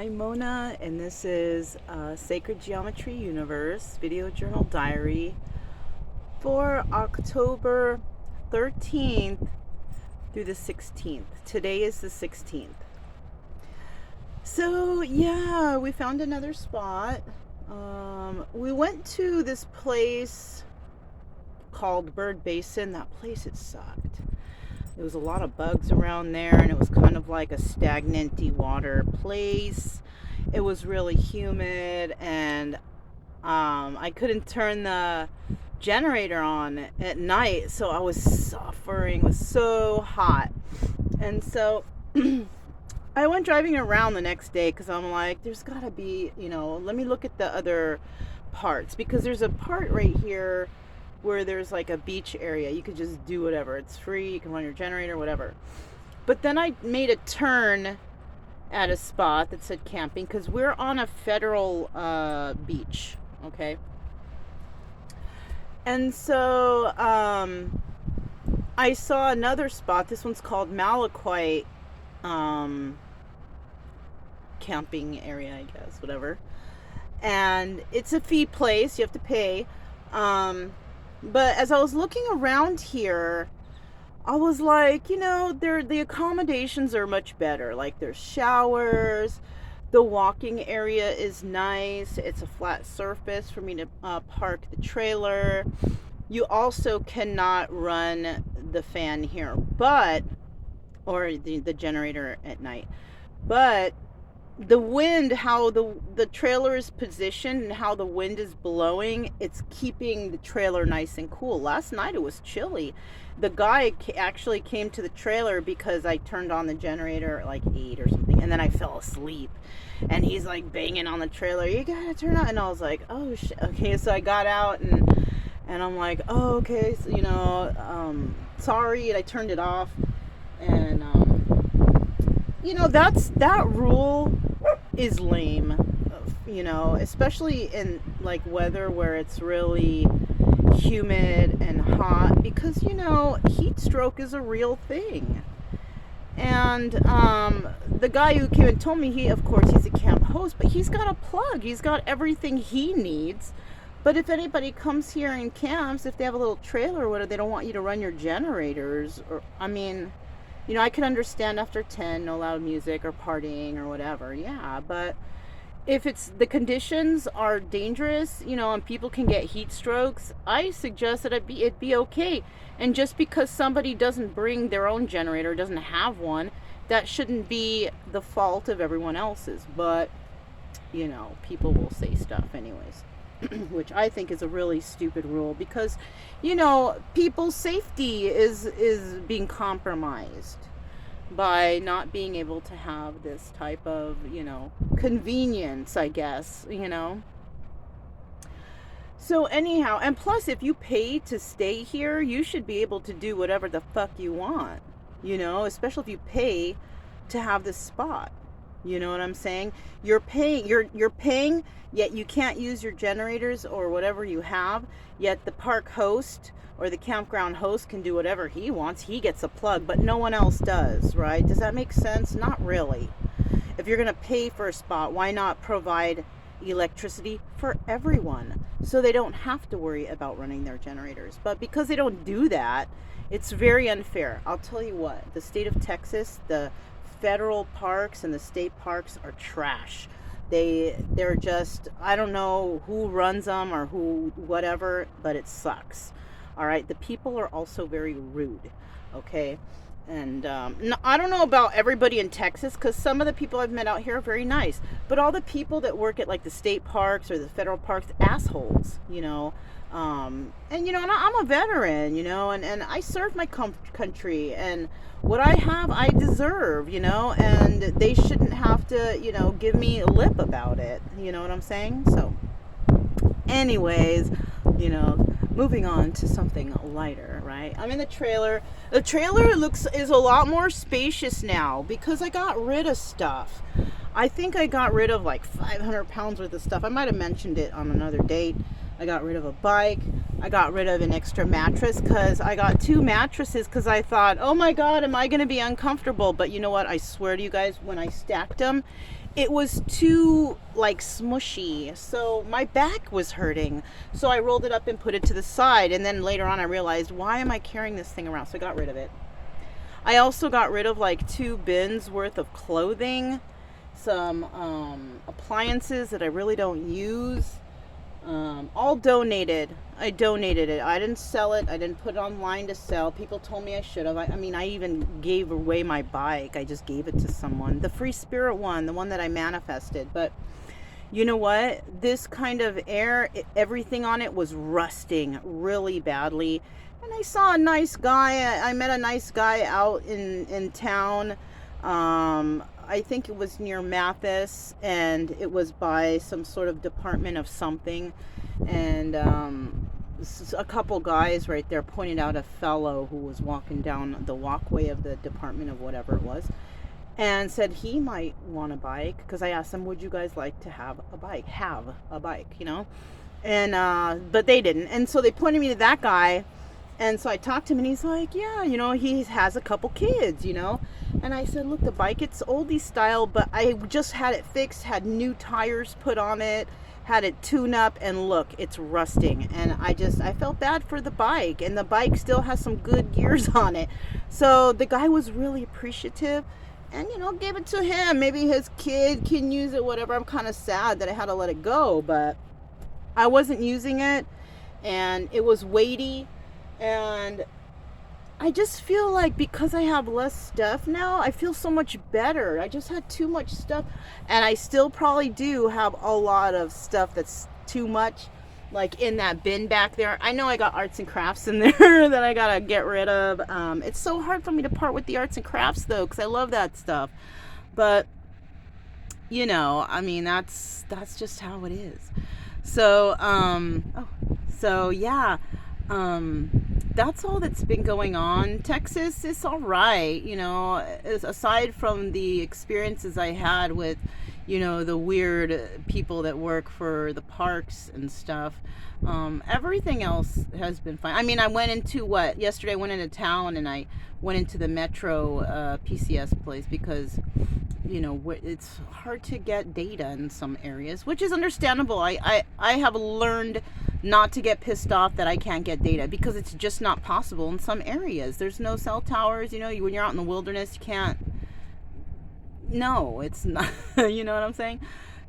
I'm Mona, and this is Sacred Geometry Universe Video Journal Diary for October 13th through the 16th. Today is the 16th. So, yeah, we found another spot. We went to this place called Bird Basin. That place, it sucked. There was a lot of bugs around there, and it was kind of like a stagnant water place. It was really humid, and I couldn't turn the generator on at night, so I was suffering. It was so hot. And so I went driving around the next day because I'm like, there's got to be, let me look at the other parts, because there's a part right here where there's like a beach area. You could just do whatever. It's free. You can run your generator, whatever. But then I made a turn at a spot that said camping, because we're on a federal beach, okay? And so I saw another spot. This one's called Malaquite camping area, I guess, whatever. And it's a fee place. You have to pay. But as I was looking around here, I was like, the accommodations are much better. Like, there's showers, the walking area is nice, it's a flat surface for me to park the trailer. You also cannot run the fan here, or the generator at night. But the wind, how the trailer is positioned and how the wind is blowing, it's keeping the trailer nice and cool. Last night it was chilly. The guy actually came to the trailer because I turned on the generator at like 8 or something, and then I fell asleep, and he's like banging on the trailer, you gotta turn on. And I was like, oh shit. Okay, so I got out and I'm like, oh, okay, so sorry, and I turned it off. And that rule is lame, especially in like weather where it's really humid and hot, because heat stroke is a real thing. And the guy who came and told me, he's a camp host, but he's got a plug, he's got everything he needs. But if anybody comes here and camps, if they have a little trailer or whatever, they don't want you to run your generators. Or I can understand after 10, no loud music or partying or whatever. Yeah, but if the conditions are dangerous, and people can get heat strokes, I suggest that it'd be okay. And just because somebody doesn't bring their own generator, doesn't have one, that shouldn't be the fault of everyone else's. But, people will say stuff anyways. Which I think is a really stupid rule, because people's safety is being compromised by not being able to have this type of convenience, I guess. So anyhow, and plus, if you pay to stay here, you should be able to do whatever the fuck you want, especially if you pay to have this spot. You know what I'm saying? You're paying, yet you can't use your generators or whatever you have, yet the park host or the campground host can do whatever he wants. He gets a plug, but no one else does, right? Does that make sense? Not really. If you're going to pay for a spot, why not provide electricity for everyone so they don't have to worry about running their generators? But because they don't do that, it's very unfair. I'll tell you what, the state of Texas, the federal parks and the state parks are trash. They're just, I don't know who runs them or who whatever, but it sucks. All right, the people are also very rude. Okay, and I don't know about everybody in Texas, because some of the people I've met out here are very nice, but all the people that work at like the state parks or the federal parks, assholes. And I'm a veteran, and I served my country, and what I have, I deserve, and they shouldn't have to, give me a lip about it. You know what I'm saying? So, anyways, moving on to something lighter, right? I'm in the trailer. The trailer is a lot more spacious now because I got rid of stuff. I think I got rid of like 500 pounds worth of stuff. I might have mentioned it on another date. I got rid of a bike. I got rid of an extra mattress because I got 2 mattresses because I thought, oh my God, am I going to be uncomfortable? But you know what? I swear to you guys, when I stacked them, it was too like smushy. So my back was hurting. So I rolled it up and put it to the side. And then later on I realized, why am I carrying this thing around? So I got rid of it. I also got rid of like 2 bins worth of clothing, some appliances that I really don't use. All donated. I donated it. I didn't sell it. I didn't put it online to sell. People told me I should have. I mean, I even gave away my bike. I just gave it to someone. The free spirit one, the one that I manifested. But you know what? This kind of air, everything on it was rusting really badly. And I saw a nice guy. I met a nice guy out in town. I think it was near Mathis, and it was by some sort of department of something. And a couple guys right there pointed out a fellow who was walking down the walkway of the department of whatever it was, and said he might want a bike, because I asked them, would you guys like to have a bike, you know? And but they didn't. And so they pointed me to that guy. And so I talked to him, and he's like, yeah, you know, he has a couple kids, you know. And I said, look, the bike, it's oldie style, but I just had it fixed, had new tires put on it, had it tuned up, and look, it's rusting. And I felt bad for the bike, and the bike still has some good years on it. So the guy was really appreciative, and, you know, gave it to him. Maybe his kid can use it, whatever. I'm kind of sad that I had to let it go, but I wasn't using it, and it was weighty. And I just feel like because I have less stuff now, I feel so much better. I just had too much stuff, and I still probably do have a lot of stuff that's too much, like in that bin back there. I know I got arts and crafts in there that I gotta get rid of. It's so hard for me to part with the arts and crafts though, because I love that stuff. But you know, I mean, that's just how it is. So yeah. That's all that's been going on. Texas is all right, you know, aside from the experiences I had with, you know, the weird people that work for the parks and stuff. Everything else has been fine. I mean, I went into yesterday I went into town, and I went into the Metro PCS place because, you know, it's hard to get data in some areas, which is understandable. I have learned not to get pissed off that I can't get data, because it's just not possible in some areas. There's no cell towers, you know, when you're out in the wilderness, you can't. No, it's not. You know what I'm saying?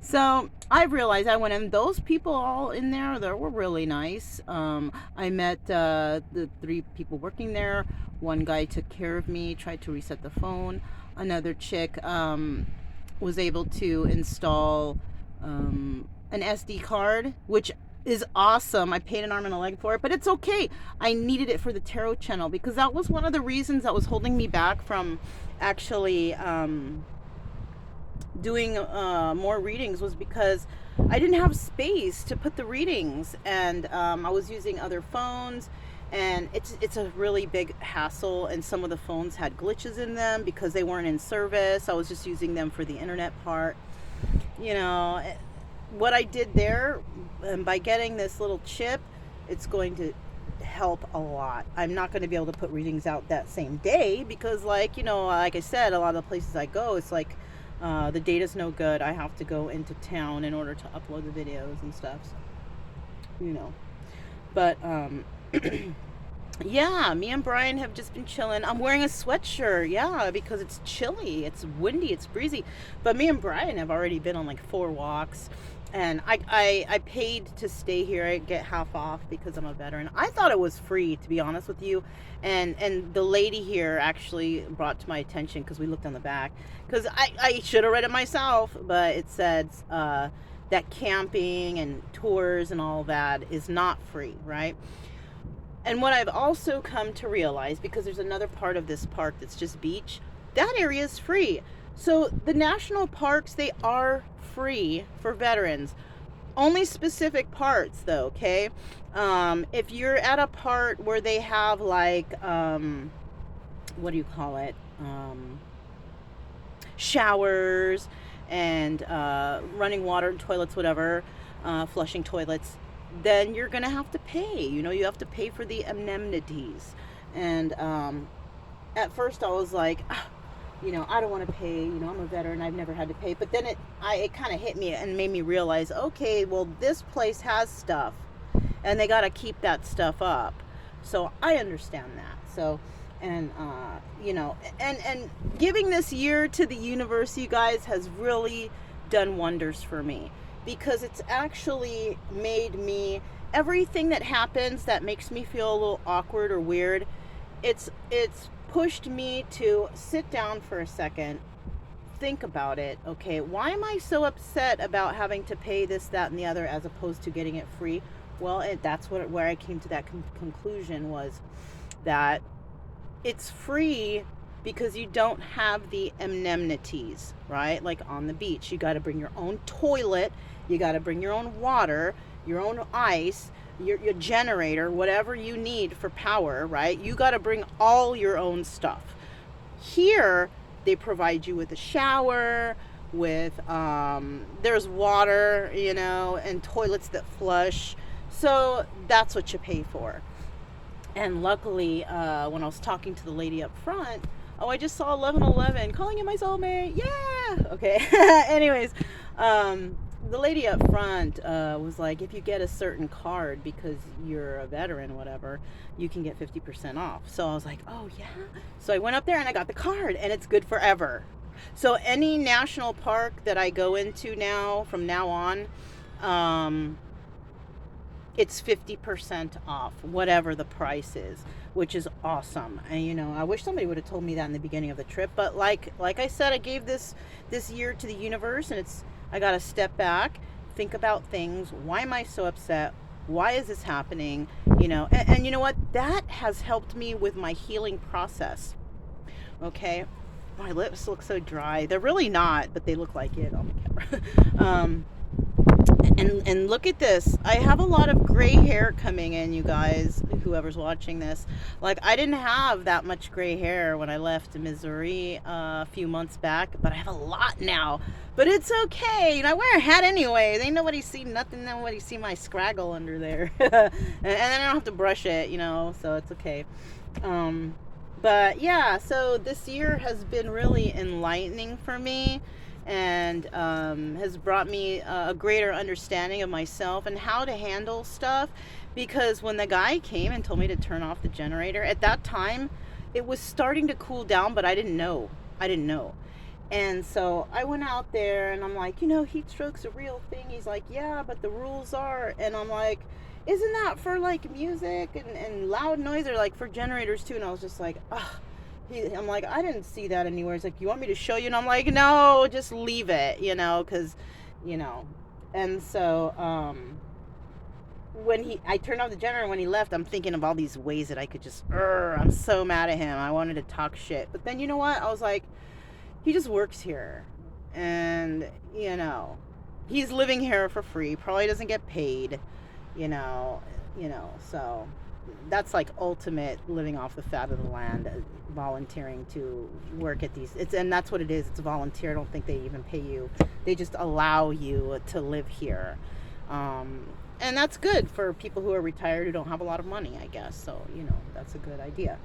So I realized I went in. Those people all in there, they were really nice. I met the 3 people working there. One guy took care of me, tried to reset the phone. Another chick was able to install an SD card, which is awesome. I paid an arm and a leg for it, but it's okay. I needed it for the tarot channel, because that was one of the reasons that was holding me back from actually doing more readings, was because I didn't have space to put the readings, and I was using other phones, and it's a really big hassle, and some of the phones had glitches in them because they weren't in service. I was just using them for the internet part, you know. What I did there, by getting this little chip, it's going to help a lot. I'm not going to be able to put readings out that same day because, like, you know, like I said, a lot of the places I go, it's like the data's no good. I have to go into town in order to upload the videos and stuff, you know. But yeah, me and Brian have just been chilling. I'm wearing a sweatshirt, yeah, because it's chilly, it's windy, it's breezy. But me and Brian have already been on like 4 walks. And I paid to stay here. I get half off because I'm a veteran. I thought it was free, to be honest with you. And the lady here actually brought to my attention, because we looked on the back, because I should have read it myself, but it said that camping and tours and all that is not free, right? And what I've also come to realize, because there's another part of this park that's just beach, that area is free. So the national parks, they are free for veterans. Only specific parts though, okay? If you're at a part where they have like, what do you call it? Showers and running water, toilets, whatever, flushing toilets, then you're gonna have to pay. You know, you have to pay for the amenities. And at first I was like, I don't want to pay. I'm a veteran. I've never had to pay. But then it kind of hit me and made me realize, okay, well, this place has stuff, and they got to keep that stuff up. So I understand that. So, and and giving this year to the universe, you guys, has really done wonders for me, because it's actually made me, everything that happens that makes me feel a little awkward or weird, it's pushed me to sit down for a second, think about it. Okay, why am I so upset about having to pay this, that, and the other, as opposed to getting it free? Well, that's where I came to that conclusion, was that it's free because you don't have the amenities, right? Like on the beach, you got to bring your own toilet, you got to bring your own water, your own ice, your generator, whatever you need for power, right? You got to bring all your own stuff. Here, they provide you with a shower, with there's water, and toilets that flush. So that's what you pay for. And luckily, when I was talking to the lady up front, I just saw 1111 calling in my soulmate. Yeah. Okay. Anyways, the lady up front was like, if you get a certain card because you're a veteran, whatever, you can get 50% off. So I was like, oh yeah. So I went up there and I got the card, and it's good forever. So any national park that I go into now, from now on, it's 50% off, whatever the price is, which is awesome. And I wish somebody would have told me that in the beginning of the trip. But like I said, I gave this year to the universe, and I got to step back, think about things. Why am I so upset? Why is this happening? And you know what? That has helped me with my healing process. Okay, my lips look so dry. They're really not, but they look like it on the camera. And look at this. I have a lot of gray hair coming in, you guys, whoever's watching this. Like, I didn't have that much gray hair when I left Missouri a few months back, but I have a lot now. But it's okay. I wear a hat anyway. Ain't nobody see nothing. Nobody see my scraggle under there. and then I don't have to brush it, so it's okay. But yeah, so this year has been really enlightening for me, and has brought me a greater understanding of myself and how to handle stuff. Because when the guy came and told me to turn off the generator, at that time it was starting to cool down, but I didn't know. And so I went out there and I'm like, heat stroke's a real thing. He's like, yeah, but the rules are. And I'm like, isn't that for like music and loud noise, or like for generators too? And I was just like, ugh. I'm like, I didn't see that anywhere. He's like, you want me to show you? And I'm like, no, just leave it, because, and so, when I turned off the generator, when he left, I'm thinking of all these ways that I could just, I'm so mad at him. I wanted to talk shit. But then, you know what? I was like, he just works here, and, he's living here for free, probably doesn't get paid, so that's like ultimate living off the fat of the land, volunteering to work at these. And that's what it is. It's a volunteer. I don't think they even pay you. They just allow you to live here. And that's good for people who are retired, who don't have a lot of money, I guess. So, that's a good idea.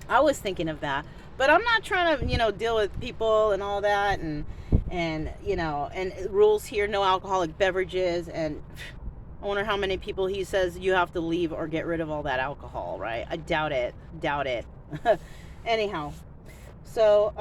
I was thinking of that, but I'm not trying to, deal with people and all that, and and rules here, no alcoholic beverages, and I wonder how many people he says you have to leave or get rid of all that alcohol, right? I doubt it. Anyhow, so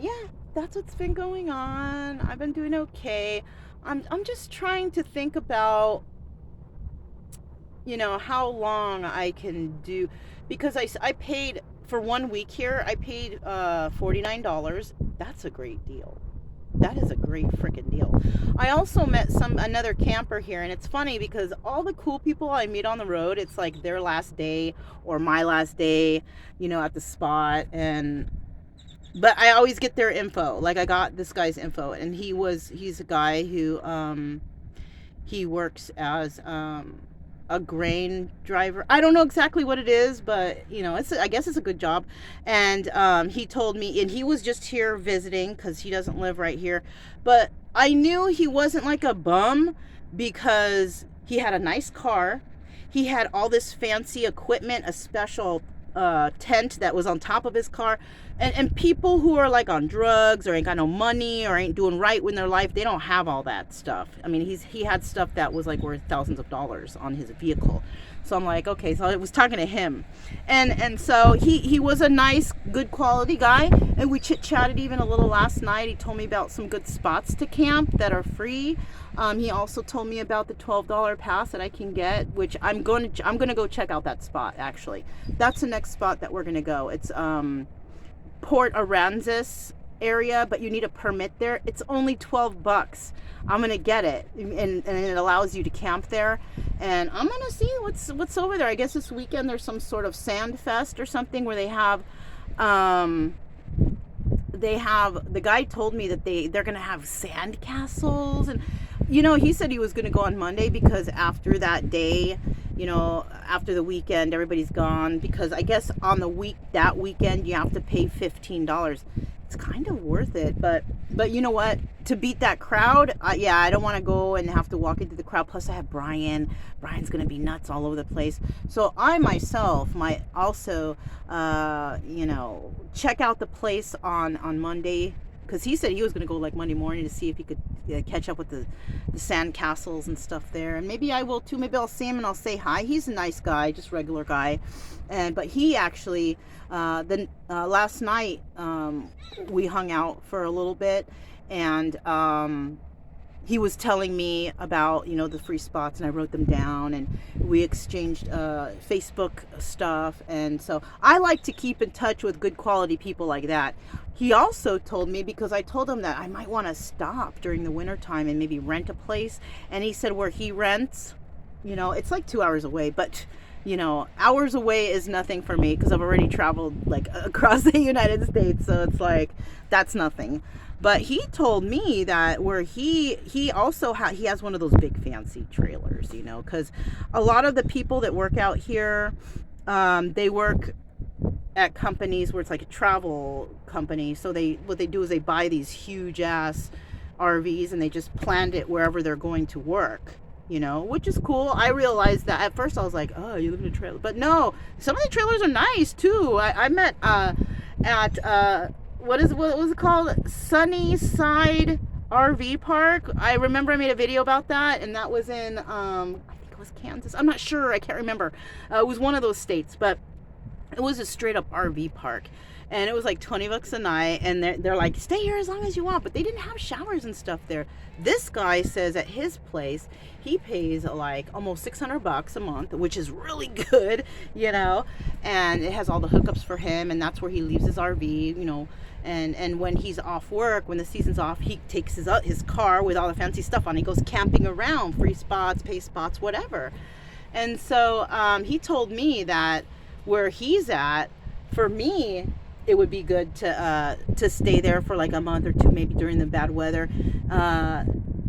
yeah, that's what's been going on. I've been doing okay. I'm just trying to think about, how long I can do, because I paid for 1 week here. I paid $49. That's a great deal. That is a great freaking deal. I also met another camper here, and it's funny because all the cool people I meet on the road, it's like their last day or my last day, at the spot. But I always get their info. Like, I got this guy's info, and he's a guy who he works as a grain driver. I don't know exactly what it is, but I guess it's a good job. And he told me, and he was just here visiting because he doesn't live right here, but I knew he wasn't like a bum, because He had a nice car. He had all this fancy equipment, a special tent that was on top of his car. And people who are like on drugs or ain't got no money or ain't doing right with their life, they don't have all that stuff. I mean, he had stuff that was like worth thousands of dollars on his vehicle. So I'm like, okay, so I was talking to him. And so he was a nice, good quality guy. And we chit-chatted even a little last night. He told me about some good spots to camp that are free. He also told me about the $12 pass that I can get, which I'm going to go check out that spot, actually. That's the next spot that we're going to go. It's Port Aransas area, but you need a permit there. It's only $12. I'm gonna get it, and it allows you to camp there. And I'm gonna see what's over there. I guess this weekend there's some sort of sand fest or something where they have the guy told me that they're gonna have sand castles. And he said he was gonna go on Monday because after that day, after the weekend, everybody's gone, because I guess on that weekend you have to pay $15. It's kind of worth it, but you know what? To beat that crowd, I don't want to go and have to walk into the crowd. Plus, I have Brian. Brian's gonna be nuts all over the place. So I myself might also, check out the place on Monday, because he said he was gonna go like Monday morning to see if he could catch up with the sand castles and stuff there. And maybe I will too. Maybe I'll see him and I'll say hi. He's a nice guy, just regular guy. But he actually last night we hung out for a little bit, and he was telling me about the free spots, and I wrote them down, and we exchanged Facebook stuff. And so I like to keep in touch with good quality people like that. He also told me, because I told him that I might want to stop during the winter time and maybe rent a place, and he said where he rents, it's like 2 hours away, but hours away is nothing for me, because I've already traveled like across the United States, so it's like that's nothing. But he told me that where he also he has one of those big fancy trailers, because a lot of the people that work out here, they work at companies where it's like a travel company. So what they do is they buy these huge ass RVs and they just plant it wherever they're going to work, which is cool. I realized that at first. I was like, oh, you live in a trailer, but no, some of the trailers are nice too. I met at what was it called? Sunnyside RV Park. I remember I made a video about that, and that was in I think it was Kansas. I'm not sure. I can't remember. It was one of those states, but it was a straight up RV park, and it was like $20 a night, and they're like, stay here as long as you want, but they didn't have showers and stuff there. This guy says at his place he pays like almost $600 a month, which is really good, and it has all the hookups for him, and that's where he leaves his RV, and when he's off work, when the season's off, he takes his car with all the fancy stuff on. He goes camping around, free spots, pay spots, whatever. And so he told me that where he's at, for me, it would be good to stay there for like a month or two, maybe during the bad weather,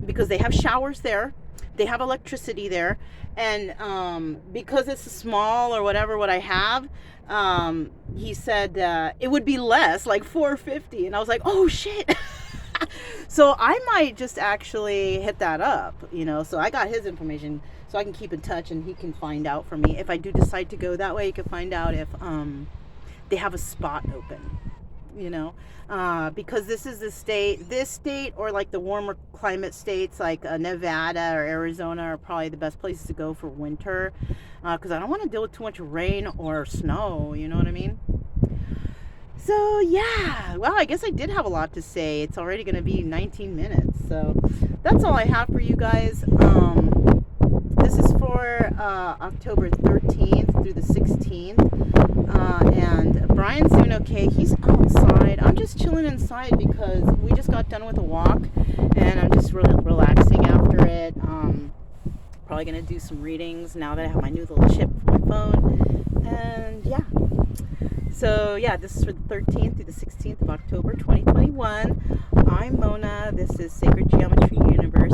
because they have showers there, they have electricity there, and because it's small or whatever what I have, he said it would be less, like $450, and I was like, oh shit. So I might just actually hit that up, so I got his information, so I can keep in touch, and he can find out for me if I do decide to go that way. You can find out if they have a spot open, because this is this state, or like the warmer climate states like Nevada or Arizona are probably the best places to go for winter, because I don't want to deal with too much rain or snow, you know what I mean? So yeah, well, I guess I did have a lot to say. It's already going to be 19 minutes, so that's all I have for you guys. This is for October 13th through the 16th, and Brian's doing okay. He's outside. I'm just chilling inside because we just got done with a walk, and I'm just really relaxing after it. Probably going to do some readings now that I have my new little chip for my phone, and yeah. So yeah, this is for the 13th through the 16th of October 2021. I'm Mona. This is Sacred Geometry Universe.